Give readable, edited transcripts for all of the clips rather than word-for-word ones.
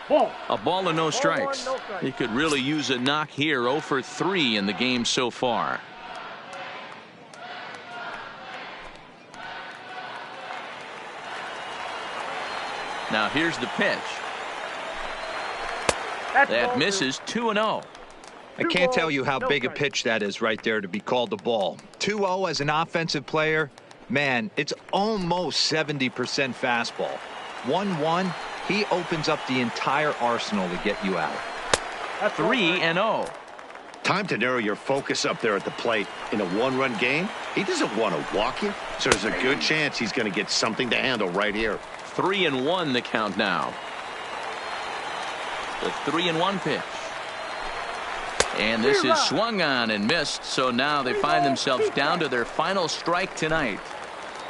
A ball and no strikes. He could really use a knock here. 0 for 3 in the game so far. Now here's the pitch. That misses. 2-0. I can't tell you how big a pitch that is right there to be called a ball. 2-0 as an offensive player, man, it's almost 70% fastball. 1-1, he opens up the entire arsenal to get you out. 3-0. Time to narrow your focus up there at the plate. In a one-run game, he doesn't want to walk you, so there's a good chance he's going to get something to handle right here. 3-1 the count now. The 3-1 pitch. And this is swung on and missed, so now they find themselves down to their final strike tonight.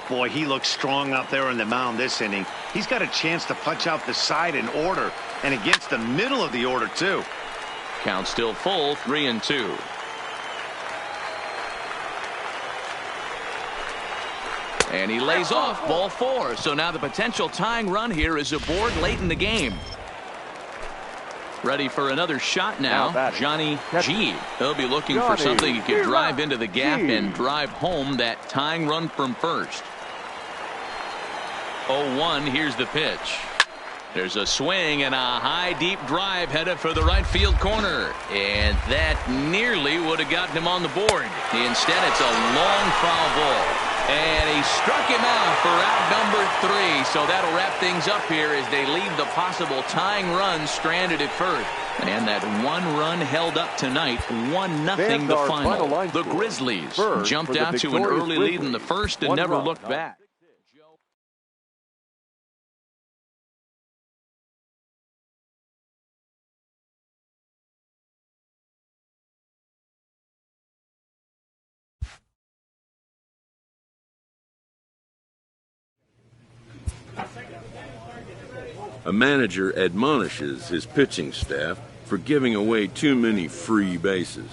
Boy, he looks strong out there on the mound this inning. He's got a chance to punch out the side in order, and against the middle of the order, too. Count still full, 3-2. And he lays off, ball 4. So now the potential tying run here is aboard late in the game. Ready for another shot now, Johnny G. He'll be looking for something he could drive into the gap and drive home that tying run from first. 0-1, here's the pitch. There's a swing and a high deep drive headed for the right field corner. And that nearly would have gotten him on the board. Instead, it's a long foul ball. And he struck him out for out number 3. So that'll wrap things up here as they leave the possible tying run stranded at first. And that one run held up tonight, 1-0 the final. The Grizzlies jumped out to an early lead in the first and never looked back. A manager admonishes his pitching staff for giving away too many free bases.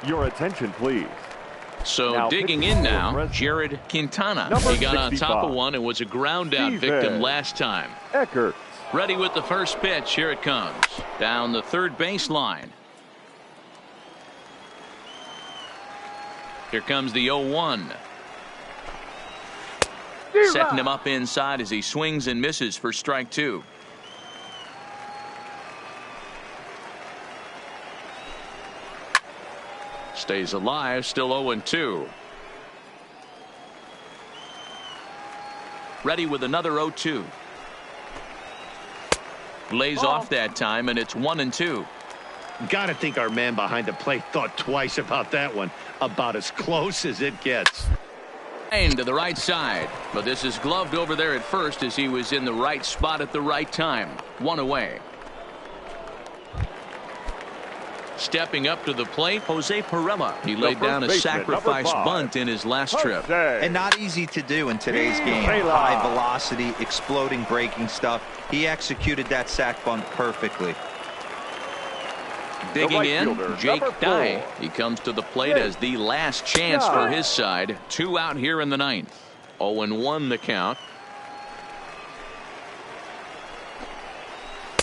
Your attention, please. So now digging in now, Jared Quintana. He got on top of one and was a ground out victim last time. Eckert. Ready with the first pitch. Here it comes. Down the third baseline. Here comes the 0-1. Setting him up inside as he swings and misses for strike 2. Stays alive, still 0-2. Ready with another 0-2. Lays off that time, and it's 1-2. Gotta think our man behind the plate thought twice about that one. About as close as it gets. And to the right side, but this is gloved over there at first as he was in the right spot at the right time. 1 away. Stepping up to the plate, Jose Pirela. He laid down a sacrifice bunt in his last trip. And not easy to do in today's game. High velocity, exploding breaking stuff. He executed that sac bunt perfectly. Digging in, Jake Dye. He comes to the plate as the last chance for his side. 2 out here in the 9th. 0-1 the count.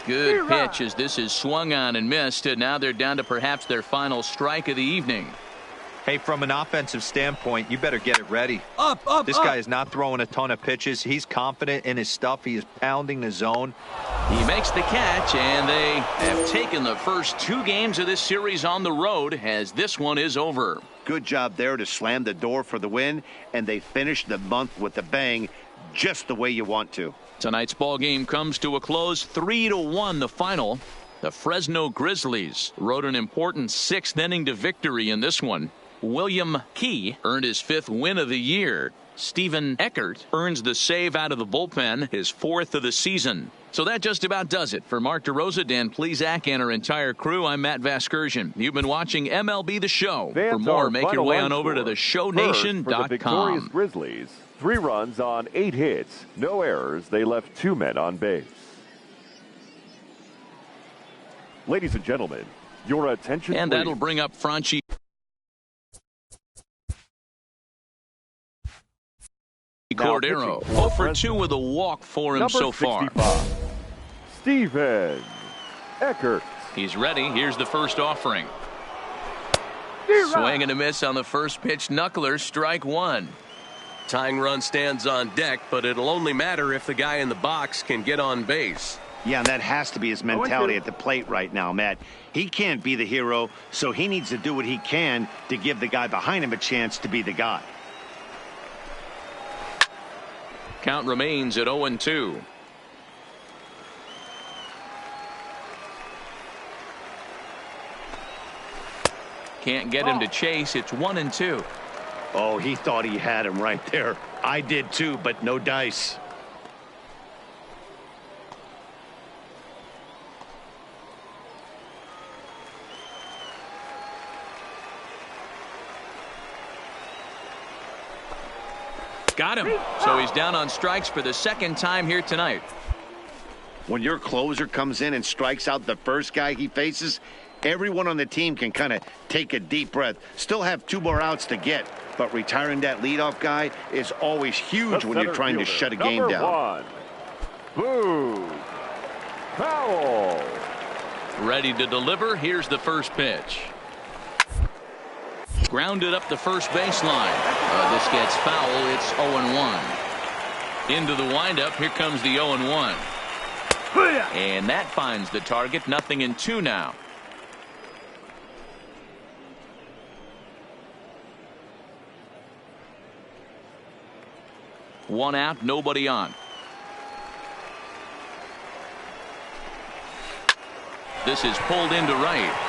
Good pitch as this is swung on and missed, and now they're down to perhaps their final strike of the evening. Hey, from an offensive standpoint, you better get it ready. This guy is not throwing a ton of pitches. He's confident in his stuff. He is pounding the zone. He makes the catch, and they have taken the first 2 games of this series on the road as this one is over. Good job there to slam the door for the win, and they finished the month with a bang, just the way you want to. Tonight's ball game comes to a close, 3-1 the final. The Fresno Grizzlies rode an important 6th inning to victory in this one. William Key earned his 5th win of the year. Stephen Eckert earns the save out of the bullpen, his 4th of the season. So that just about does it. For Mark DeRosa, Dan Plesac, and our entire crew, I'm Matt Vasgersian. You've been watching MLB The Show. For more, make your way on over to theshownation.com. Grizzlies. 3 runs on 8 hits, no errors. They left 2 men on base. Ladies and gentlemen, your attention, and please. that'll bring up Franchi Cordero. 0 for 2 with a walk for him so far. Steven Eckert. He's ready. Here's the first offering. Swing and a miss on the first pitch. Knuckler, strike 1. Tying run stands on deck, but it'll only matter if the guy in the box can get on base. Yeah, and that has to be his mentality at the plate right now, Matt. He can't be the hero, so he needs to do what he can to give the guy behind him a chance to be the guy. Count remains at 0-2. Can't get him to chase. It's 1-2. Oh, he thought he had him right there. I did too, but no dice. Got him. So he's down on strikes for the second time here tonight. When your closer comes in and strikes out the first guy he faces, everyone on the team can kind of take a deep breath. Still have 2 more outs to get, but retiring that leadoff guy is always huge when you're trying to shut a game down. Boo. Foul. Ready to deliver. Here's the first pitch. Grounded up the first baseline. This gets foul. It's 0-1. Into the windup. Here comes the 0-1. And that finds the target. 0-2 now. One out, nobody on. This is pulled into right.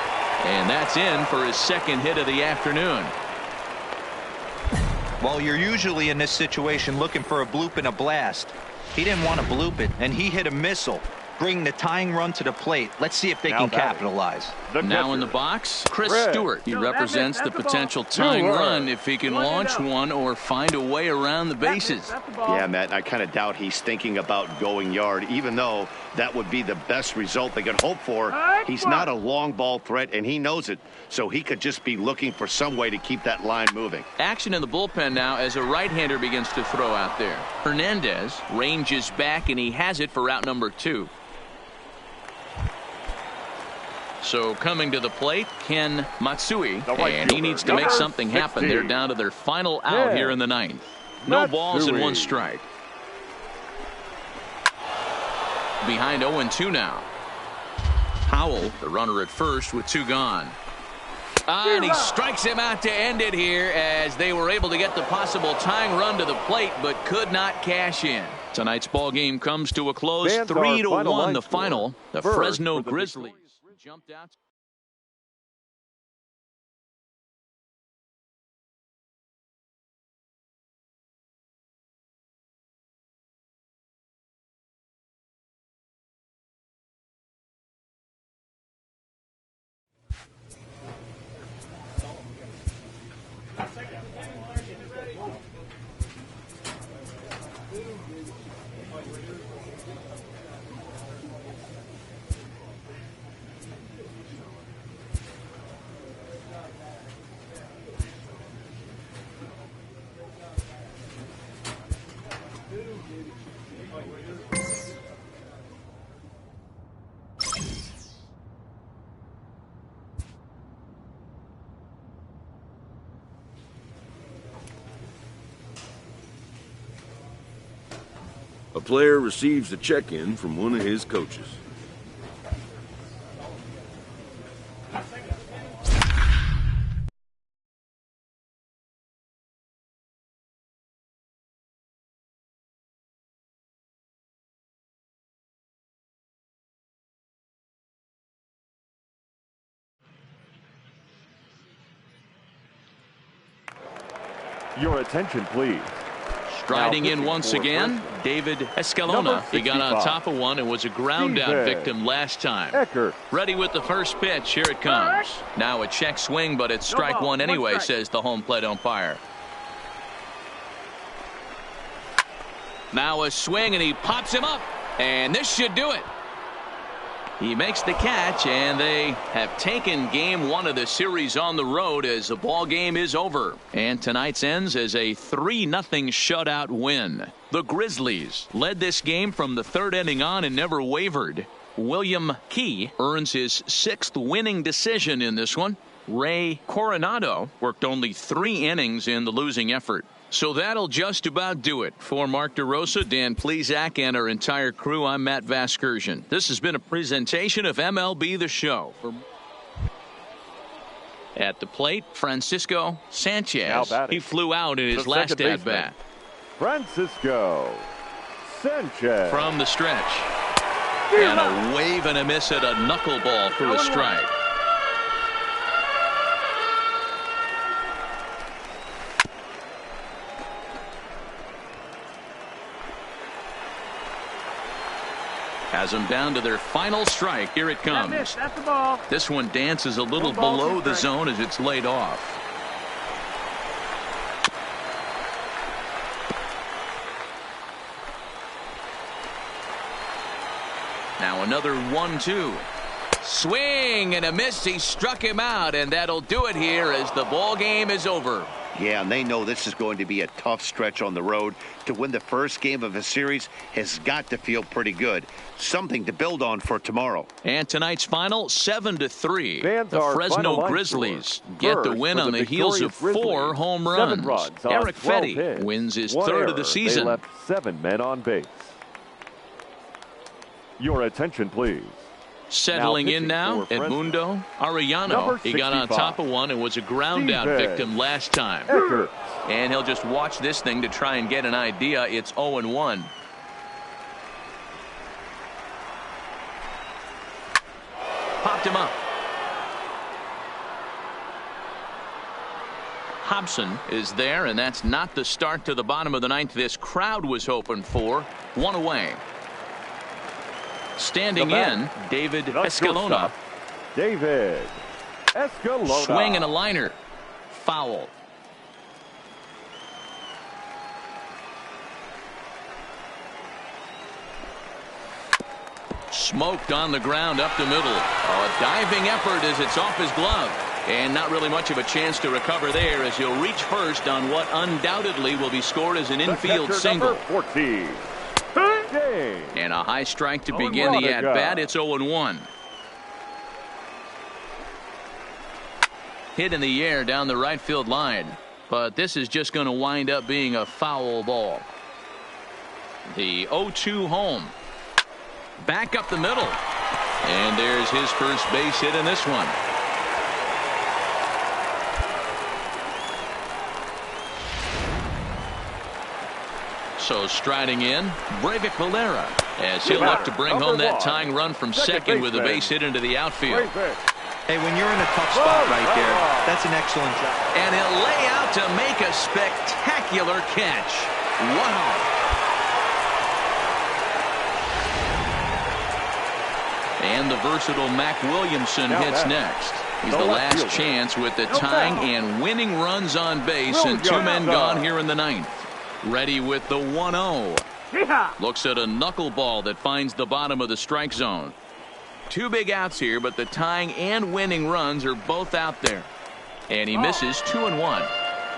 And that's in for his second hit of the afternoon. Well, you're usually in this situation looking for a bloop and a blast. He didn't want to bloop it, and he hit a missile, bringing the tying run to the plate. Let's see if they can capitalize. Now in the box, Chris Stewart. He represents the potential tying run if he can launch one or find a way around the bases. Yeah, Matt, I kind of doubt he's thinking about going yard, even though that would be the best result they could hope for. He's not a long ball threat, and he knows it, so he could just be looking for some way to keep that line moving. Action in the bullpen now as a right-hander begins to throw out there. Hernandez ranges back, and he has it for route number 2. So coming to the plate, Ken Matsui, and he needs to make something happen. They're down to their final out here in the 9th. No balls and 1 strike. Behind 0-2 now. Howell, the runner at first with 2 gone. And he strikes him out to end it here as they were able to get the possible tying run to the plate but could not cash in. Tonight's ball game comes to a close. 3-1 the final. The Fresno Grizzlies jumped out. A player receives a check-in from one of his coaches. Your attention, please. Striding in once again, David Escalona. He got on top of one and was a ground out victim last time. Eckert. Ready with the first pitch. Here it comes. Now a check swing, but it's strike 1 anyway, says the home plate umpire. Now a swing, and he pops him up. And this should do it. He makes the catch, and they have taken game 1 of the series on the road as the ball game is over. And tonight's ends as a 3-0 shutout win. The Grizzlies led this game from the 3rd inning on and never wavered. William Key earns his 6th winning decision in this one. Ray Coronado worked only 3 innings in the losing effort. So that'll just about do it. For Mark DeRosa, Dan Plesac, and our entire crew, I'm Matt Vasgersian. This has been a presentation of MLB The Show. At the plate, Francisco Sanchez. He flew out in his last at-bat. Francisco Sanchez. From the stretch. And a wave and a miss at a knuckleball for a strike. Has them down to their final strike. Here it comes. That's the ball. This one dances a little below the zone as it's laid off. Now another 1-2. Swing and a miss. He struck him out, and that'll do it here as the ball game is over. Yeah, and they know this is going to be a tough stretch on the road. To win the first game of a series has got to feel pretty good. Something to build on for tomorrow. And tonight's final, 7-3. Fans the are Fresno final Grizzlies line get the First, win for on the heels of victorious 4 Grizzlies. home 7 runs. on Eric 12 Fetty hits. wins his 1 3rd of the error. season. They left 7 men on base. Your attention, please. Settling in now, Edmundo Arellano. He got on top of one and was a ground out victim last time. Eckert. And he'll just watch this thing to try and get an idea. It's 0-1. Popped him up. Hobson is there, and that's not the start to the bottom of the 9th this crowd was hoping for. 1 away. Standing in, David Escalona. David Escalona. Swing and a liner. Foul. Smoked on the ground up the middle. A diving effort as it's off his glove. And not really much of a chance to recover there as he'll reach first on what undoubtedly will be scored as an infield single. 14. And a high strike to begin the at-bat. It's 0-1. Hit in the air down the right field line. But this is just going to wind up being a foul ball. The 0-2 home. Back up the middle. And there's his first base hit in this one. So striding in, Breivik Valera, as he'll look to bring home that tying run from second with a base hit into the outfield. Hey, when you're in a tough spot right there, that's an excellent job. And he'll lay out to make a spectacular catch. Wow. And the versatile Mac Williamson hits next. He's the last chance with the tying and winning runs on base, and 2 men gone here in the 9th. Ready with the 1-0. Looks at a knuckleball that finds the bottom of the strike zone. 2 big outs here, but the tying and winning runs are both out there. And he misses 2-1.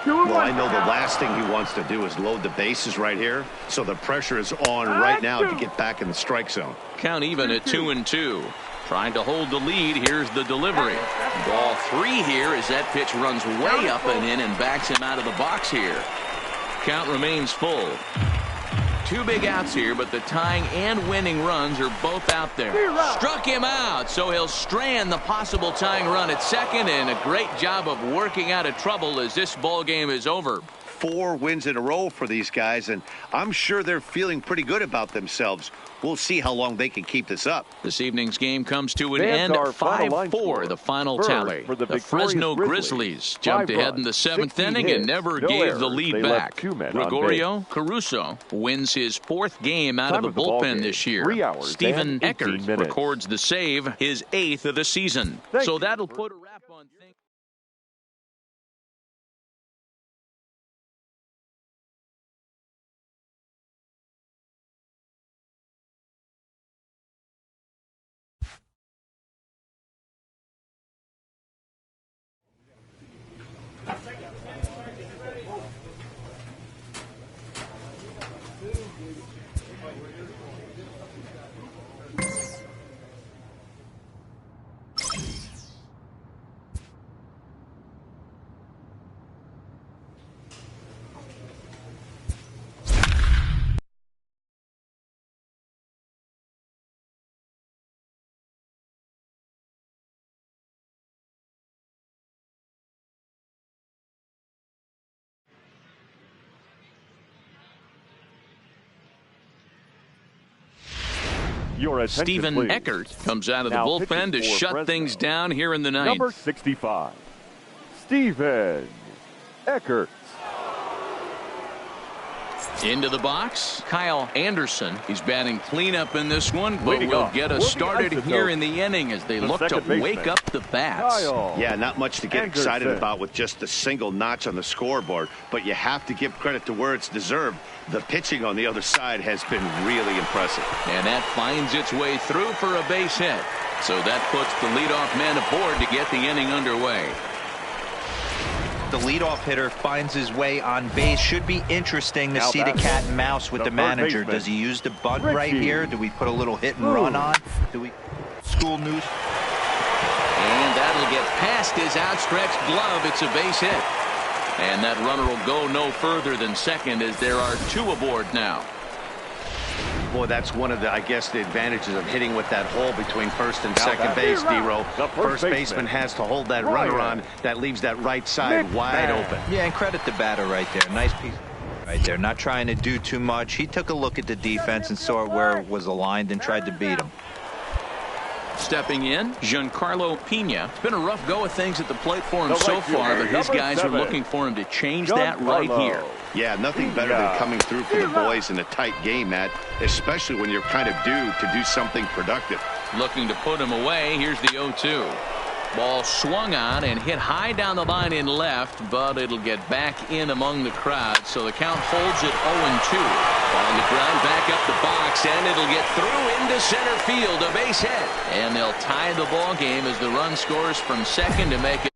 Well, I know the last thing he wants to do is load the bases right here, so the pressure is on right now to get back in the strike zone. Count even at 2-2. Trying to hold the lead. Here's the delivery. Ball 3 here as that pitch runs way up and in and backs him out of the box here. Count remains full. 2 big outs here, but the tying and winning runs are both out there. Struck him out, so he'll strand the possible tying run at second, and a great job of working out of trouble as this ball game is over. 4 wins in a row for these guys, and I'm sure they're feeling pretty good about themselves. We'll see how long they can keep this up. This evening's game comes to an end. 5-4, the final tally. The Fresno Grizzlies jumped ahead in the 7th inning and never gave the lead back. Gregorio Caruso wins his 4th game out of the bullpen this year. Stephen Eckert records the save, his 8th of the season. So that'll put a wrap on things. Your attention, Steven please. Eckert comes out of the Now bullpen to pitching for shut Fresno, things down here in the ninth. Number 65, Steven Eckert. Into the box, Kyle Anderson. He's batting cleanup in this one, but Leading will off get us for the started Isotopes, here in the inning as they the look to second baseman, wake up the bats. Kyle Yeah, not much to get excited Anderson. about with just a single notch on the scoreboard, but you have to give credit to where it's deserved. The pitching on the other side has been really impressive. And that finds its way through for a base hit. So that puts the leadoff man aboard to get the inning underway. The leadoff hitter finds his way on base. Should be interesting to Now see the batting, cat and mouse with the the third manager. baseman, Does he use the bunt right Richie. here? Do we put a little hit and run on? Do we school news? And that'll get past his outstretched glove. It's a base hit. And that runner will go no further than second as there are two aboard now. Boy, that's one of the, I guess, the advantages of hitting with that hole between first and Now second back. base, D-Row. The First baseman, baseman has to hold that Ryan. runner on. That leaves that right side wide Man. open. Yeah, and credit the batter right there. Nice piece right there. Not trying to do too much. He took a look at the defense and saw where it was aligned and tried to beat him. Stepping in, Giancarlo Pena. It's been a rough go of things at the plate for him The so right far, fielder, but his number guys are 7, looking for him to change that right Giancarlo. here. Yeah, nothing better than coming through for the boys in a tight game, Matt, especially when you're kind of due to do something productive. Looking to put him away. Here's the 0-2. Ball swung on and hit high down the line in left, but it'll get back in among the crowd, so the count holds at 0-2. On the ground, back up the box, and it'll get through into center field, a base hit. And they'll tie the ball game as the run scores from second to make it